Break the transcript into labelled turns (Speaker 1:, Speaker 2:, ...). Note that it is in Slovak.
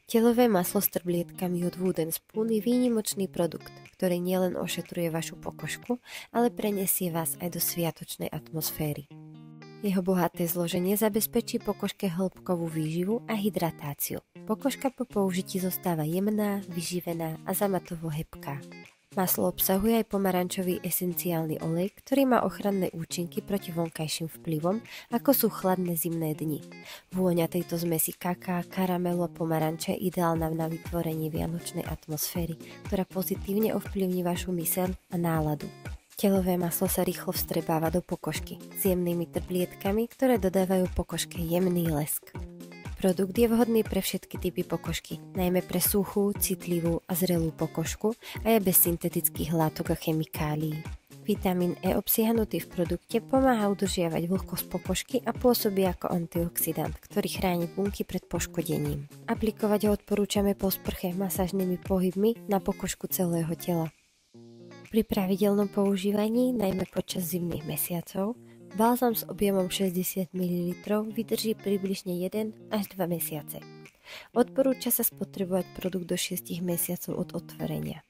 Speaker 1: Telové maslo s trblietkami od Wooden Spoon je výnimočný produkt, ktorý nielen ošetruje vašu pokožku, ale prenesie vás aj do sviatočnej atmosféry. Jeho bohaté zloženie zabezpečí pokožke hĺbkovú výživu a hydratáciu. Pokožka po použití zostáva jemná, vyživená a zamatovo hebká. Maslo obsahuje aj pomarančový esenciálny olej, ktorý má ochranné účinky proti vonkajším vplyvom, ako sú chladné zimné dni. Vôňa tejto zmesi kaká, karamelu a pomaranče je ideálna na vytvorenie vianočnej atmosféry, ktorá pozitívne ovplyvní vašu myseľ a náladu. Telové maslo sa rýchlo vstrebáva do pokožky s jemnými trblietkami, ktoré dodávajú pokožke jemný lesk. Produkt je vhodný pre všetky typy pokožky, najmä pre suchú, citlivú a zrelú pokožku a je bez syntetických látok a chemikálií. Vitamín E obsiahnutý v produkte pomáha udržiavať vlhkosť pokožky a pôsobí ako antioxidant, ktorý chráni bunky pred poškodením. Aplikovať ho odporúčame po sprche masážnymi pohybmi na pokožku celého tela. Pri pravidelnom používaní, najmä počas zimných mesiacov, balzám s objemom 60 ml vydrží približne 1 až 2 mesiace. Odporúča sa spotrebovať produkt do 6 mesiacov od otvorenia.